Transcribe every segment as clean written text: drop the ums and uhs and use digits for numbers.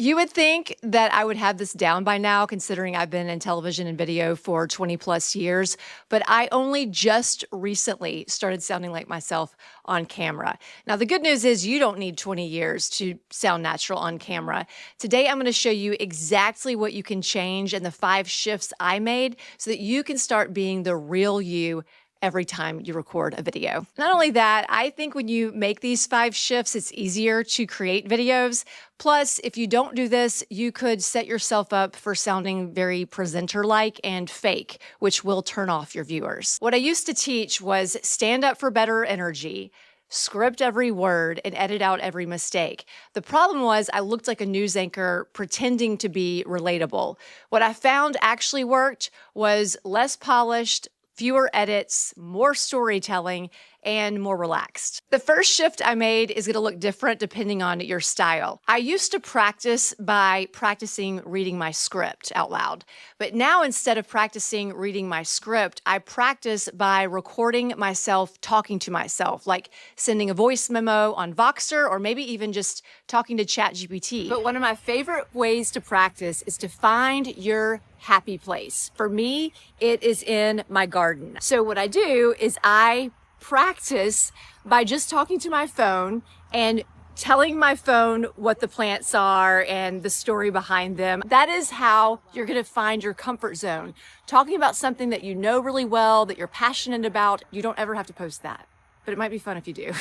You would think that I would have this down by now, considering I've been in television and video for 20 plus years, but I only just recently started sounding like myself on camera. Now, the good news is you don't need 20 years to sound natural on camera. Today, I'm going to show you exactly what you can change and the 5 shifts I made so that you can start being the real you every time you record a video. Not only that, I think when you make these 5 shifts, it's easier to create videos. Plus, if you don't do this, you could set yourself up for sounding very presenter-like and fake, which will turn off your viewers. What I used to teach was stand up for better energy, script every word, and edit out every mistake. The problem was I looked like a news anchor pretending to be relatable. What I found actually worked was less polished, fewer edits, more storytelling, and more relaxed. The first shift I made is gonna look different depending on your style. I used to practice by practicing reading my script out loud, but now instead of practicing reading my script, I practice by recording myself talking to myself, like sending a voice memo on Voxer or maybe even just talking to ChatGPT. But one of my favorite ways to practice is to find your happy place. For me, it is in my garden. So what I do is I practice by just talking to my phone and telling my phone what the plants are and the story behind them. That is how you're gonna find your comfort zone. Talking about something that you know really well, that you're passionate about, you don't ever have to post that, but it might be fun if you do.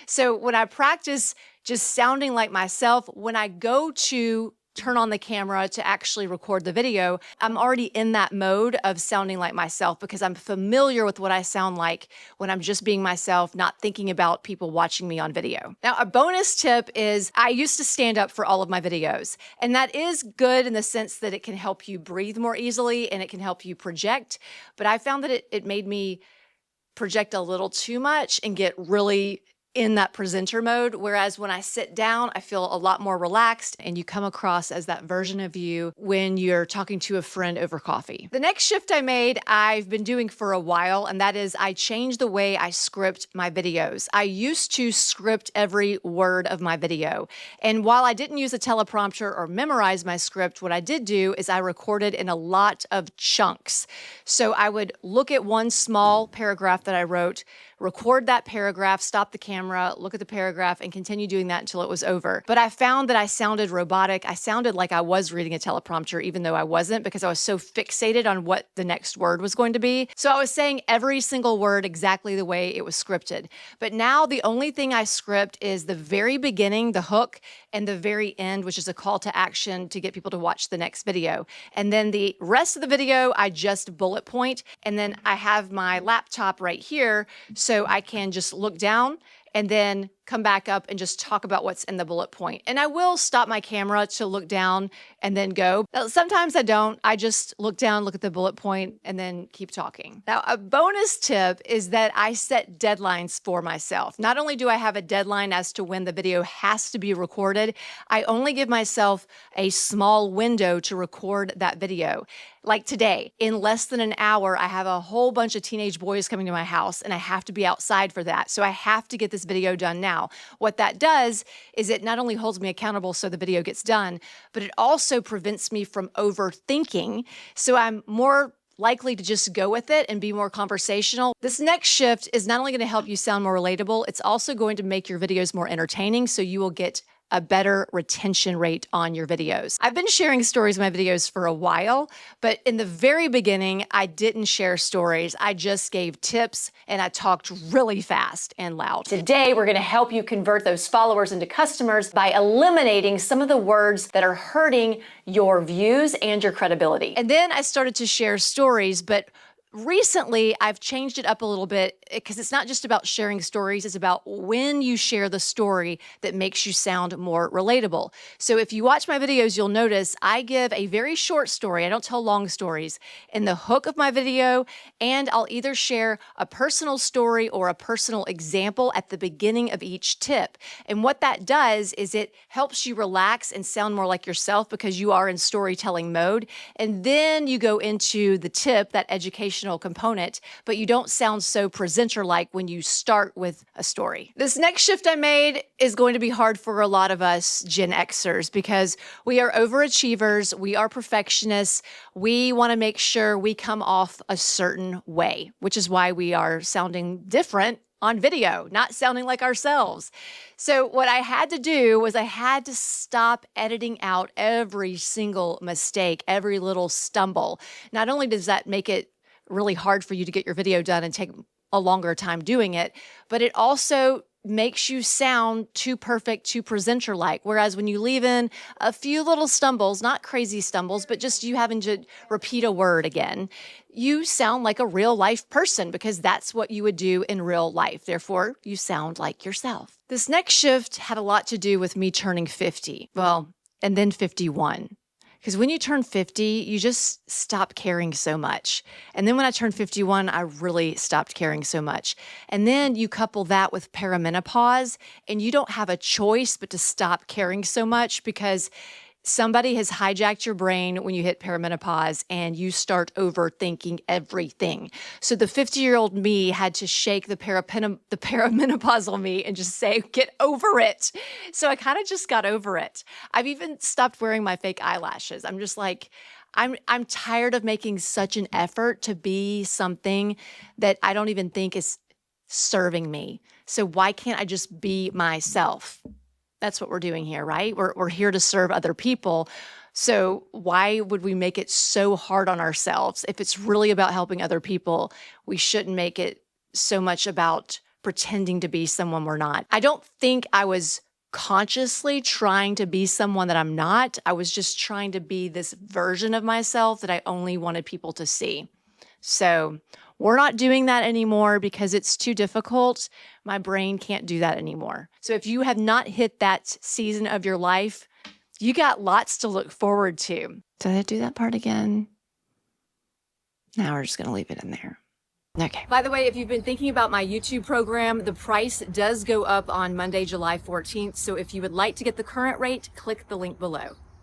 So when I practice just sounding like myself, when I go to turn on the camera to actually record the video, I'm already in that mode of sounding like myself because I'm familiar with what I sound like when I'm just being myself, not thinking about people watching me on video. Now, a bonus tip is I used to stand up for all of my videos, and that is good in the sense that it can help you breathe more easily and it can help you project, but I found that it made me project a little too much and get really in that presenter mode, whereas when I sit down, I feel a lot more relaxed and you come across as that version of you when you're talking to a friend over coffee. The next shift I made, I've been doing for a while, and that is I changed the way I script my videos. I used to script every word of my video, and while I didn't use a teleprompter or memorize my script, what I did do is I recorded in a lot of chunks. So I would look at one small paragraph that I wrote, record that paragraph, stop the camera, look at the paragraph, and continue doing that until it was over. But I found that I sounded robotic. I sounded like I was reading a teleprompter, even though I wasn't, because I was so fixated on what the next word was going to be. So I was saying every single word exactly the way it was scripted. But now the only thing I script is the very beginning, the hook, and the very end, which is a call to action to get people to watch the next video. And then the rest of the video, I just bullet point. And then I have my laptop right here, so I can just look down and then come back up and just talk about what's in the bullet point. And I will stop my camera to look down and then go. Now, sometimes I don't. I just look down, look at the bullet point, and then keep talking. Now, a bonus tip is that I set deadlines for myself. Not only do I have a deadline as to when the video has to be recorded, I only give myself a small window to record that video. Like today, in less than an hour, I have a whole bunch of teenage boys coming to my house and I have to be outside for that. So I have to get this video done now. What that does is it not only holds me accountable so the video gets done, but it also prevents me from overthinking. So I'm more likely to just go with it and be more conversational. This next shift is not only going to help you sound more relatable, it's also going to make your videos more entertaining so you will get a better retention rate on your videos. I've been sharing stories in my videos for a while, but in the very beginning, I didn't share stories. I just gave tips and I talked really fast and loud. Today, we're gonna help you convert those followers into customers by eliminating some of the words that are hurting your views and your credibility. And then I started to share stories, but recently, I've changed it up a little bit because it's not just about sharing stories, it's about when you share the story that makes you sound more relatable. So if you watch my videos, you'll notice I give a very short story. I don't tell long stories in the hook of my video, and I'll either share a personal story or a personal example at the beginning of each tip. And what that does is it helps you relax and sound more like yourself because you are in storytelling mode. And then you go into the tip, that educational component, but you don't sound so presentable presenter-like when you start with a story. This next shift I made is going to be hard for a lot of us Gen Xers because we are overachievers, we are perfectionists, we want to make sure we come off a certain way, which is why we are sounding different on video, not sounding like ourselves. So what I had to do was I had to stop editing out every single mistake, every little stumble. Not only does that make it really hard for you to get your video done and take a longer time doing it, but it also makes you sound too perfect, too presenter-like. Whereas when you leave in a few little stumbles, not crazy stumbles, but just you having to repeat a word again, you sound like a real life person because that's what you would do in real life. Therefore, you sound like yourself. This next shift had a lot to do with me turning 50. Well, and then 51. Because when you turn 50, you just stop caring so much. And then when I turned 51, I really stopped caring so much. And then you couple that with perimenopause, and you don't have a choice but to stop caring so much because somebody has hijacked your brain when you hit perimenopause and you start overthinking everything. So the 50-year-old me had to shake the perimenopausal me and just say, get over it. So I kind of just got over it. I've even stopped wearing my fake eyelashes. I'm just like, I'm tired of making such an effort to be something that I don't even think is serving me. So why can't I just be myself? That's what we're doing here, right? We're here to serve other people. So why would we make it so hard on ourselves? If it's really about helping other people, we shouldn't make it so much about pretending to be someone we're not. I don't think I was consciously trying to be someone that I'm not. I was just trying to be this version of myself that I only wanted people to see. So we're not doing that anymore because it's too difficult. My brain can't do that anymore. So if you have not hit that season of your life, you got lots to look forward to. Did I do that part again? Now we're just going to leave it in there. Okay. By the way, if you've been thinking about my YouTube program, the price does go up on Monday, July 14th. So if you would like to get the current rate, click the link below.